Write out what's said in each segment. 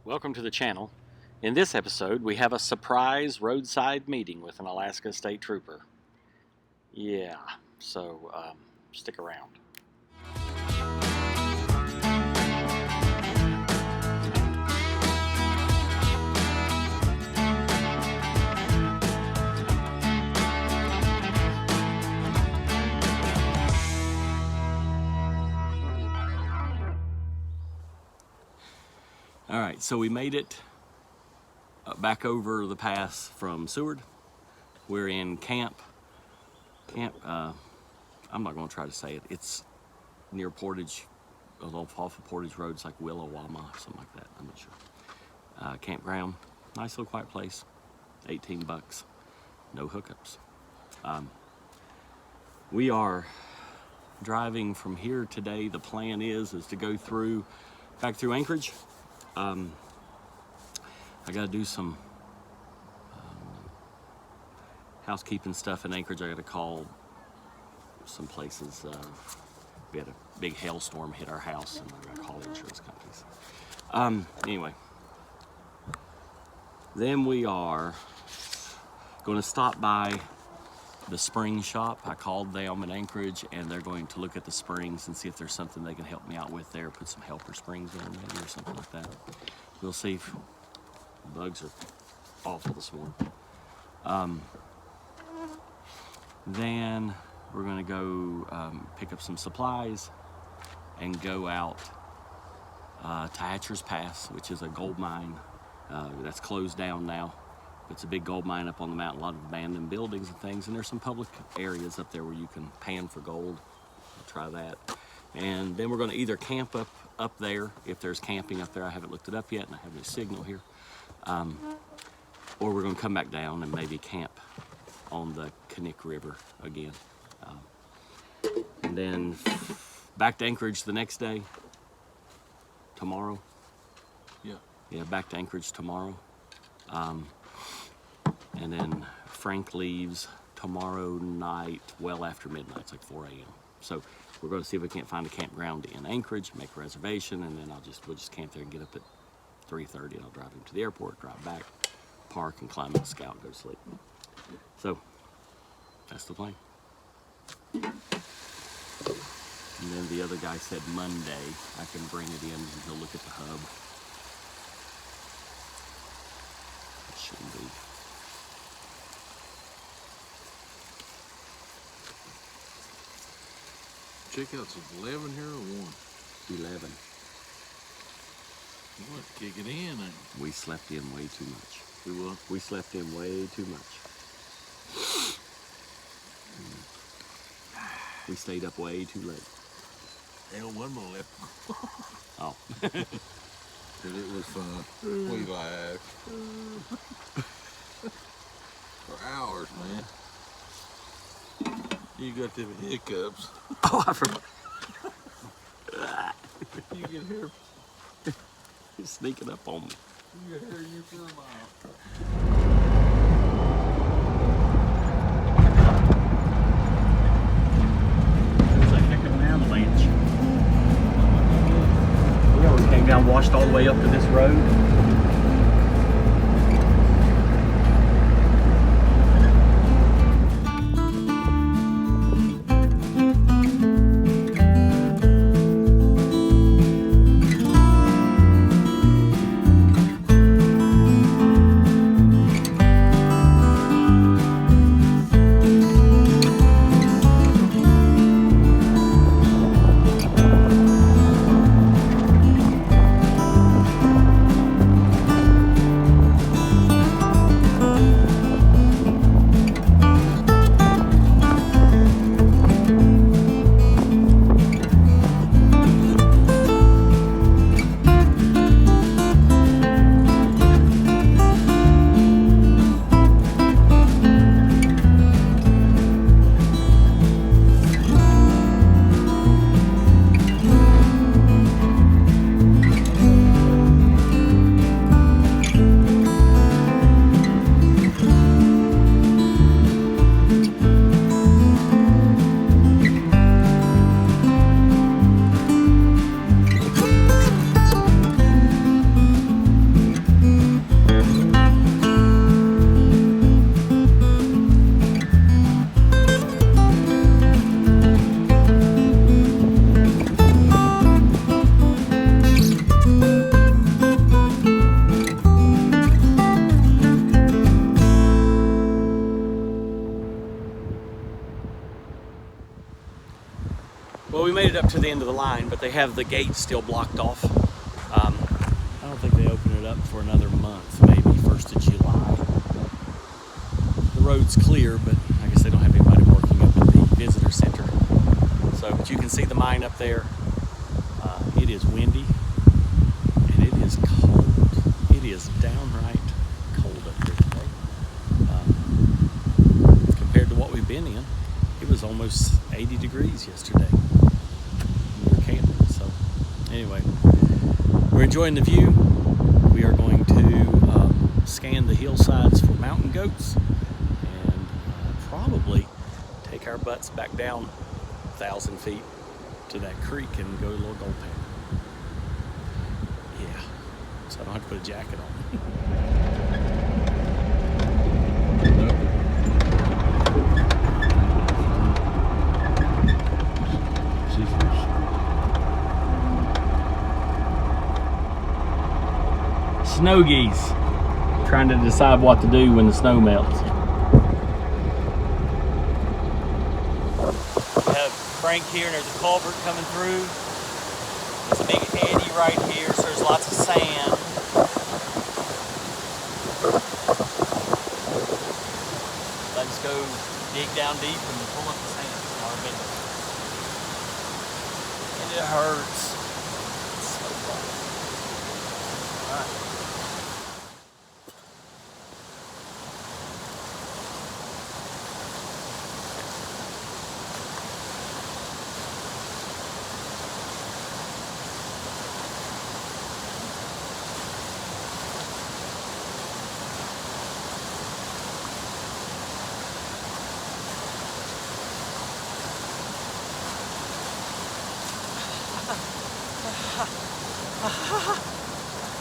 Welcome to the channel. In this episode, we have a surprise roadside meeting with an Alaska State Trooper. Yeah, so stick around. All right, so we made it back over the pass from Seward. We're in camp. I'm not going to try to say it. It's near Portage, off of Portage Road. It's like Willowama, something like that. I'm not sure. Campground, nice little quiet place. $18, no hookups. We are driving from here today. The plan is to go back through Anchorage. I got to do some housekeeping stuff in Anchorage. I got to call some places. We had a big hailstorm hit our house, and I got to call the insurance companies. Anyway, then we are going to stop by the spring shop. I called them in Anchorage, and they're going to look at the springs and see if there's something they can help me out with there. Put some helper springs in maybe, or something like that. We'll see. If bugs are awful this morning. Then we're going to go pick up some supplies and go out to Hatcher's Pass, which is a gold mine that's closed down now. It's a big gold mine up on the mountain, a lot of abandoned buildings and things, and there's some public areas up there where you can pan for gold. I'll try that. And then we're going to either camp up there, if there's camping up there. I haven't looked it up yet, and I have no signal here. Or we're going to come back down and maybe camp on the Knik River again. And then back to Anchorage the next day, tomorrow. Yeah, back to Anchorage tomorrow. And then Frank leaves tomorrow night, well after midnight. It's like 4 a.m. So we're going to see if we can't find a campground in Anchorage, make a reservation, and then we'll just camp there and get up at 3:30, and I'll drive him to the airport, drive back, park, and climb in the Scout and go to sleep. So that's the plan. And then the other guy said Monday I can bring it in and he'll look at the hub. It shouldn't be. Checkouts of 11 here or 1? 11. You want to kick it in, ain't you? We slept in way too much. We what? We slept in way too much. We stayed up way too late. Hell, one more left. Oh. But it was fun. We laughed. For hours, man. You got them hiccups. Oh, I forgot. You can hear. He's sneaking up on me. You can hear you for a mile. There's a heck of an avalanche. We already came down, washed all the way up to this road. it up to the end of the line, but they have the gate still blocked off. I don't think they open it up for another month, maybe 1st of July. The road's clear, but I guess they don't have anybody working up at the visitor center. So, but you can see the mine up there. It is windy, and it is cold. It is downright cold up here today. Compared to what we've been in, it was almost 80 degrees yesterday. We were camping, so anyway, we're enjoying the view. We are going to scan the hillsides for mountain goats and probably take our butts back down 1,000 feet to that creek and go to a little gold pan. Yeah, so I don't have to put a jacket on. Snow geese trying to decide what to do when the snow melts. We have Frank here, and there's a culvert coming through. There's a big eddy right here, so there's lots of sand. Let's go dig down deep and pull up the sand. And it hurts. It's so fun. All right.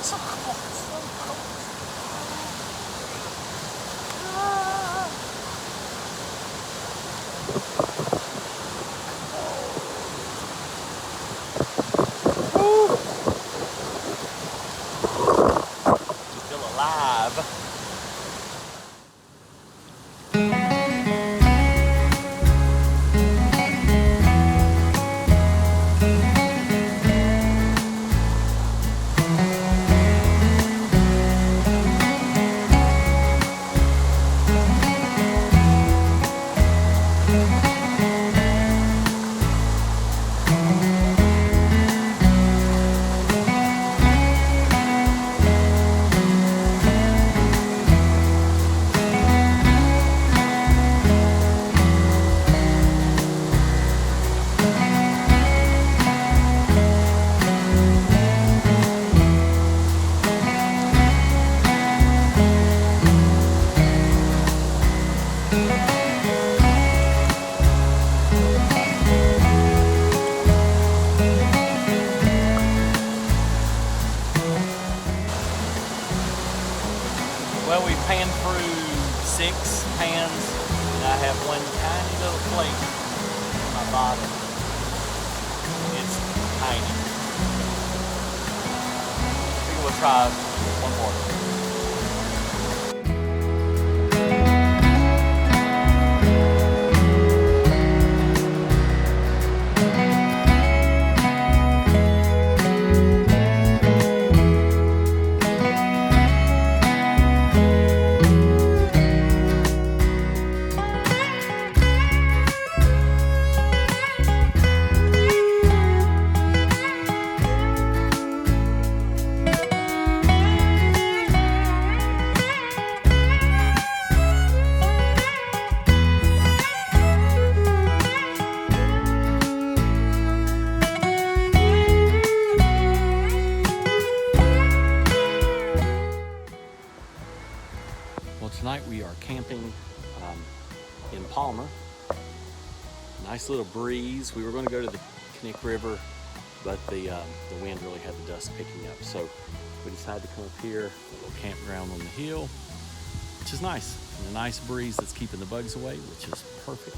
So cold, so cold. You feel alive. Well, we panned through 6 pans, and I have one tiny little plate on my bottom. It's tiny. I think we'll try one more. Tonight we are camping in Palmer. Nice little breeze. We were going to go to the Knick River, but the wind really had the dust picking up. So we decided to come up here, a little campground on the hill, which is nice. And a nice breeze that's keeping the bugs away, which is perfect.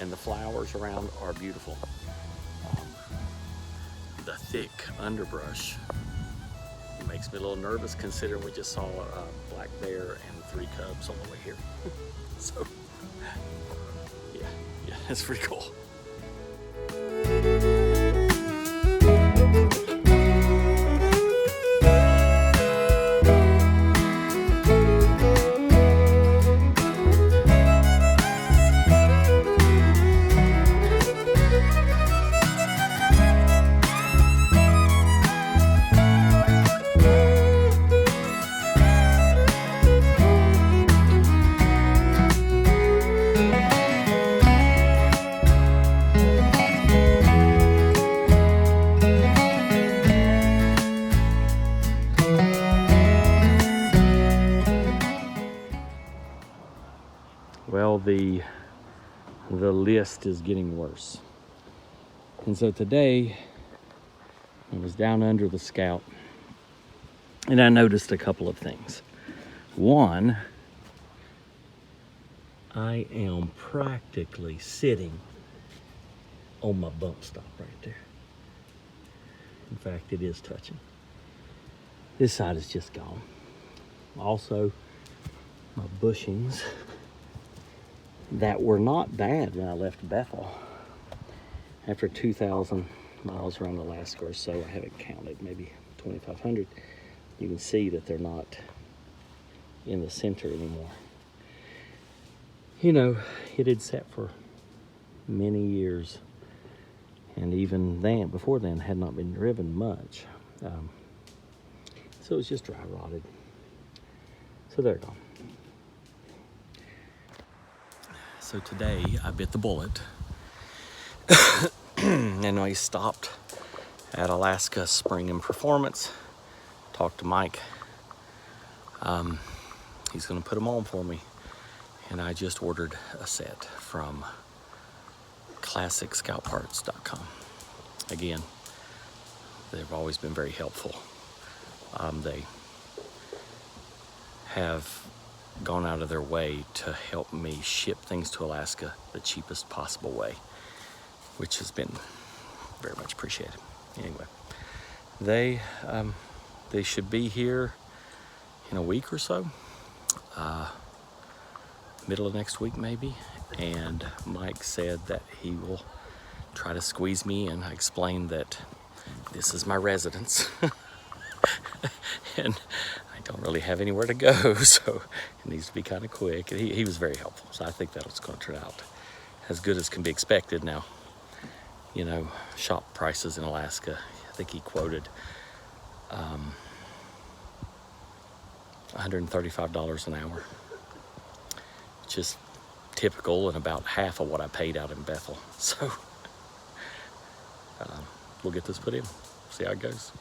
And the flowers around are beautiful. The thick underbrush makes me a little nervous considering we just saw a black bear and 3 cubs on the way here. So, yeah, it's pretty cool. the list is getting worse. And so today I was down under the Scout and I noticed a couple of things. One, I am practically sitting on my bump stop right there. In fact, it is touching. This side is just gone. Also, my bushings that were not bad when I left Bethel. After 2,000 miles around Alaska or so, I haven't counted, maybe 2,500, you can see that they're not in the center anymore. You know, it had sat for many years, and even then, before then, had not been driven much. So it was just dry rotted. So they're gone. So today I bit the bullet and I stopped at Alaska Spring and Performance, talked to Mike. He's gonna put them on for me. And I just ordered a set from ClassicScoutParts.com. Again, they've always been very helpful. They have gone out of their way to help me ship things to Alaska the cheapest possible way, which has been very much appreciated. Anyway, they should be here in a week or so, middle of next week maybe, and Mike said that he will try to squeeze me in. I explained that this is my residence and I don't really have anywhere to go, so it needs to be kind of quick. And he was very helpful, so I think that's going to turn out as good as can be expected. Now, you know, shop prices in Alaska, I think he quoted $135 an hour, which is typical and about half of what I paid out in Bethel. So we'll get this put in, see how it goes.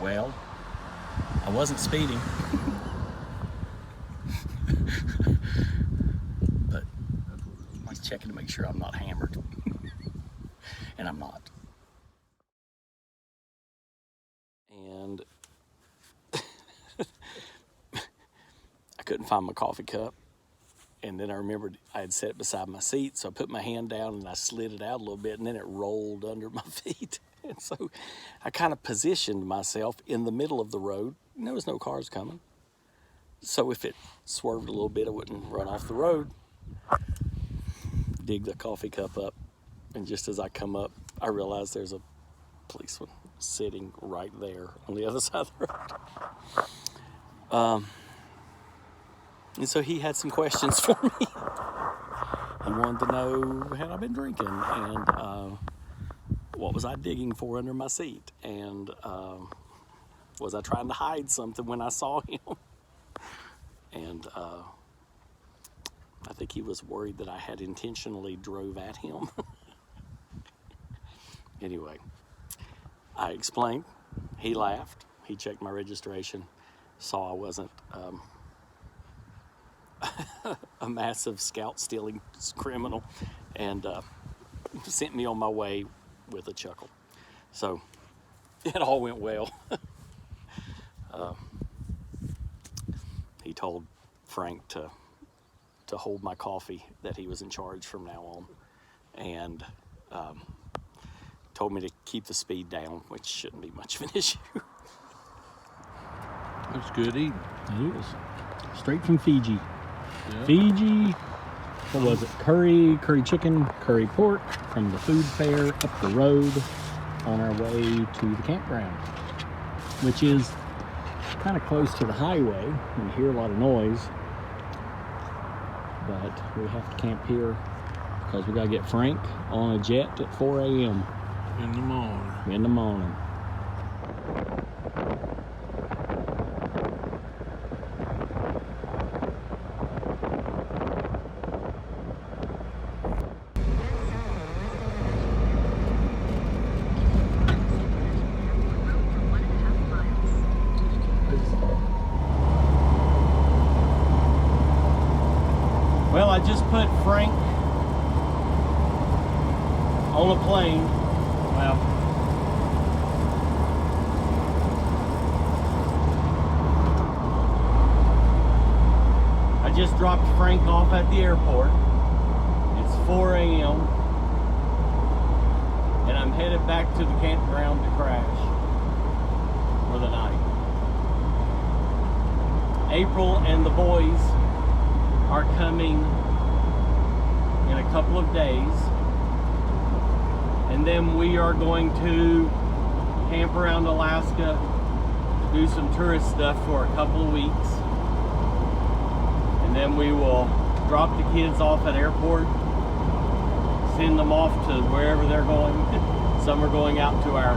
Well, I wasn't speeding, but I was checking to make sure I'm not hammered, and I'm not. And I couldn't find my coffee cup, and then I remembered I had set it beside my seat, so I put my hand down and I slid it out a little bit, and then it rolled under my feet. And so I kind of positioned myself in the middle of the road. And there was no cars coming. So if it swerved a little bit, I wouldn't run off the road. Dig the coffee cup up. And just as I come up, I realized there's a policeman sitting right there on the other side of the road. And so he had some questions for me. He wanted to know, had I been drinking? And what was I digging for under my seat? And was I trying to hide something when I saw him? And I think he was worried that I had intentionally drove at him. Anyway, I explained. He laughed. He checked my registration, saw I wasn't a massive Scout stealing criminal, and sent me on my way with a chuckle. So it all went well. He told Frank to hold my coffee, that he was in charge from now on, and told me to keep the speed down, which shouldn't be much of an issue. That's good eating. It is. Straight from Fiji. Yeah. Fiji, what was it? Curry chicken, curry pork from the food fair up the road on our way to the campground, which is kind of close to the highway. You hear a lot of noise, but we have to camp here because we got to get Frank on a jet at 4 a.m. In the morning. in the morning. Well, I just put Frank on a plane. Well, I just dropped Frank off at the airport. It's 4 a.m. and I'm headed back to the campground to crash for the night. April and the boys are coming in a couple of days, and then we are going to camp around Alaska, do some tourist stuff for a couple of weeks, and then we will drop the kids off at airport, send them off to wherever they're going. Some are going out to our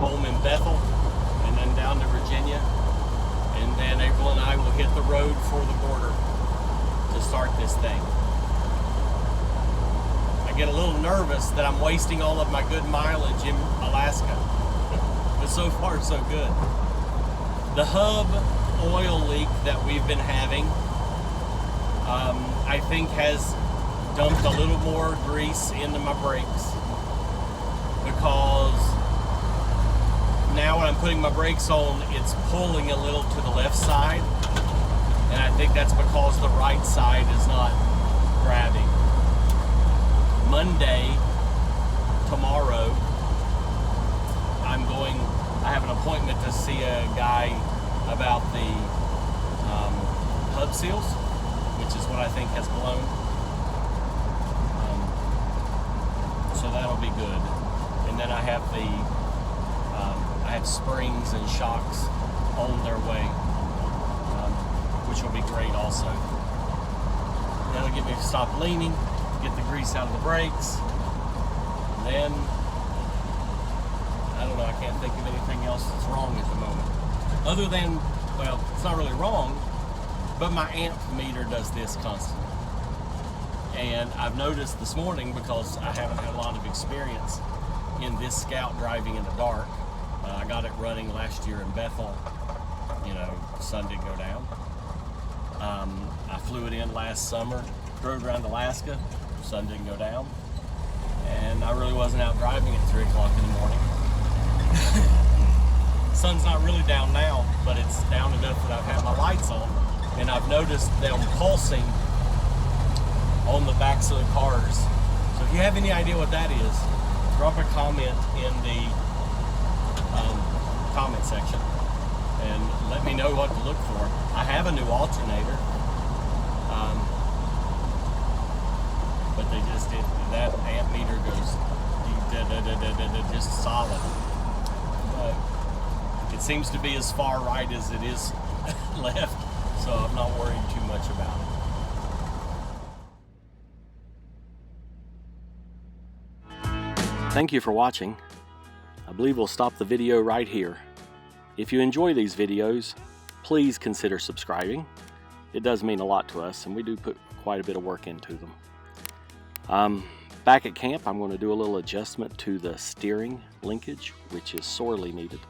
home in Bethel and then down to Virginia, and then April and I will hit the road for the border to start this thing. I get a little nervous that I'm wasting all of my good mileage in Alaska, but so far so good. The hub oil leak that we've been having, I think has dumped a little more grease into my brakes, because now when I'm putting my brakes on, it's pulling a little to the left side, and I think that's because the right side is not grabbing. Monday, tomorrow, I have an appointment to see a guy about the hub seals, which is what I think has blown. So that'll be good. And then I have springs and shocks on their way, which will be great also. That'll get me to stop leaning, get the grease out of the brakes, and then, I don't know, I can't think of anything else that's wrong at the moment. Other than, well, it's not really wrong, but my amp meter does this constantly. And I've noticed this morning, because I haven't had a lot of experience in this Scout driving in the dark. I got it running last year in Bethel. You know, the sun didn't go down. I flew it in last summer, drove around Alaska, the sun didn't go down. And I really wasn't out driving at 3 o'clock in the morning. Sun's not really down now, but it's down enough that I've had my lights on. And I've noticed them pulsing on the backs of the cars. So if you have any idea what that is, drop a comment in the comment section and let me know what to look for. I have a new alternator, but they just did that amp meter goes just solid. But it seems to be as far right as it is left, so I'm not worried too much about it. Thank you for watching. I believe we'll stop the video right here. If you enjoy these videos, please consider subscribing. It does mean a lot to us, and we do put quite a bit of work into them. Back at camp, I'm going to do a little adjustment to the steering linkage, which is sorely needed.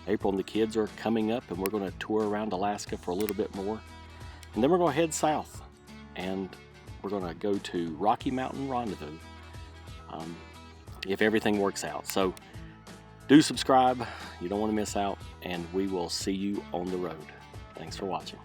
April and the kids are coming up, and we're going to tour around Alaska for a little bit more. And then we're going to head south, and we're going to go to Rocky Mountain Rendezvous, if everything works out. So do subscribe, you don't want to miss out, and we will see you on the road. Thanks for watching.